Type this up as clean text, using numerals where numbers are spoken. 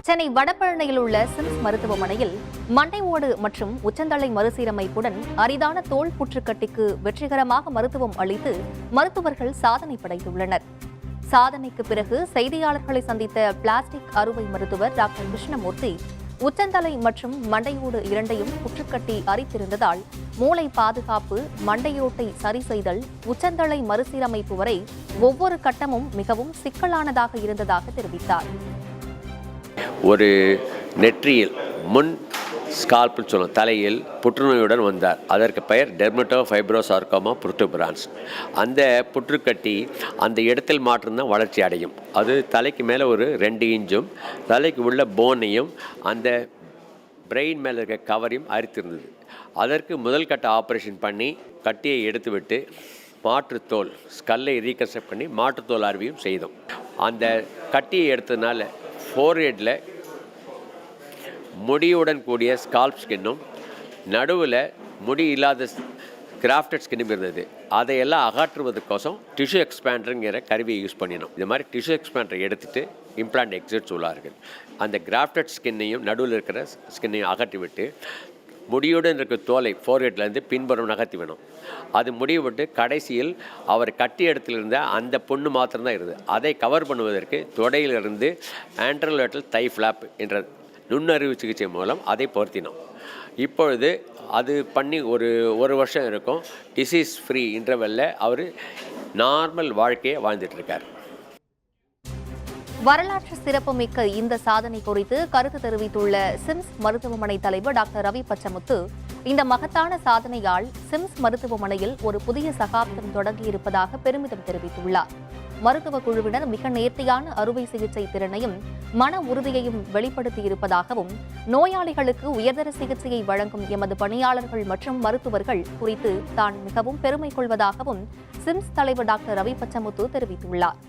சென்னை வடபழனியில் உள்ள சிம்ஸ் மருத்துவமனையில் மண்டை ஓடு மற்றும் உச்சந்தலை மறுசீரமைப்புடன் அரிதான தோல் புற்றுக்கட்டிக்கு வெற்றிகரமாக மருத்துவம் அளித்து மருத்துவர்கள் சாதனை படைத்துள்ளனர். சாதனைக்கு பிறகு செய்தியாளர்களை சந்தித்த பிளாஸ்டிக் அறுவை மருத்துவர் டாக்டர் கிருஷ்ணமூர்த்தி, உச்சந்தலை மற்றும் மண்டையோடு இரண்டையும் புற்றுக்கட்டி அரித்திருந்ததால் மூளை பாதுகாப்பு, மண்டையோட்டை சரி செய்தல், உச்சந்தலை மறுசீரமைப்பு வரை ஒவ்வொரு கட்டமும் மிகவும் சிக்கலானதாக இருந்ததாக தெரிவித்தார். ஒரு நெற்றியில் முன் ஸ்கால்பில் சொல்லும் தலையில் புற்றுநோயுடன் வந்தார். அதற்கு பெயர் டெர்மட்டோஃபைப்ரோசார்கோமா புற்றுபிரான்ஸ். அந்த புற்றுக்கட்டி அந்த இடத்தில் மாற்றம்தான் வளர்ச்சி அடையும். அது தலைக்கு மேலே ஒரு 2 இன்ச்சும் தலைக்கு உள்ள போனையும் அந்த பிரெயின் மேலே இருக்க கவரையும் அரித்திருந்தது. அதற்கு முதல் கட்ட ஆப்ரேஷன் பண்ணி கட்டியை எடுத்துவிட்டு மாற்றுத்தோல் ஸ்கல்லை ரீகன்ஸ்ட்ரக்ட் பண்ணி மாற்றுத்தோல் அறுவையும் செய்தோம். அந்த கட்டியை எடுத்ததுனால ஃபோர்ஹெட்டில் முடியுடன் கூடிய ஸ்கால்ப் ஸ்கின்னும் நடுவில் முடி இல்லாத கிராஃப்டட் ஸ்கின்னும் இருந்தது. அதையெல்லாம் அகற்றுவதற்கோசம் டிஷ்யூ எக்ஸ்பேண்டருங்கிற கருவியை யூஸ் பண்ணினோம். இது மாதிரி டிஷ்யூ எக்ஸ்பேண்டரை எடுத்துகிட்டு இம்ப்ளான்ட் எக்ஸிட் சொல்லார்கள். அந்த கிராஃப்டட் ஸ்கின்னையும் நடுவில் இருக்கிற ஸ்கின்னையும் அகற்றிவிட்டு முடியுடன் இருக்கிற தோலை ஃபோர்ஹெட்லேருந்து பின்புறம் நகர்த்தி வேணும். அது முடிவு விட்டு கடைசியில் அவர் கட்டி இடத்துல இருந்த அந்த பொண்ணு மாத்திரம்தான் இருந்தது. அதை கவர் பண்ணுவதற்கு தொடையிலிருந்து ஆண்ட்ரலோட்டல் தை ஃப்ளாப் என்ற நுண்ணறிவு சிகிச்சை மூலம் அதை பொருத்தினோம். இப்பொழுது அது பண்ணி ஒரு வருஷம் இருக்கும். டிசீஸ் ஃப்ரீ இன்டர்வெல்ல அவர் நார்மல் வாழ்க்கையை வாழ்ந்துட்டுருக்கார். வரலாற்று சிறப்புமிக்க இந்த சாதனை குறித்து கருத்து தெரிவித்துள்ள சிம்ஸ் மருத்துவமனை தலைவர் டாக்டர் ரவி பச்சமுத்து, இந்த மகத்தான சாதனையால் சிம்ஸ் மருத்துவமனையில் ஒரு புதிய சகாப்தம் தொடங்கியிருப்பதாக பெருமிதம் தெரிவித்துள்ளார். மருத்துவ குழுவினர் மிக நேர்த்தியான அறுவை சிகிச்சை திறனையும் மன உறுதியையும் வெளிப்படுத்தியிருப்பதாகவும், நோயாளிகளுக்கு உயர்தர சிகிச்சையை வழங்கும் எமது பணியாளர்கள் மற்றும் மருத்துவர்கள் குறித்து தான் மிகவும் பெருமை கொள்வதாகவும் சிம்ஸ் தலைவர் டாக்டர் ரவி பச்சமுத்து தெரிவித்துள்ளார்.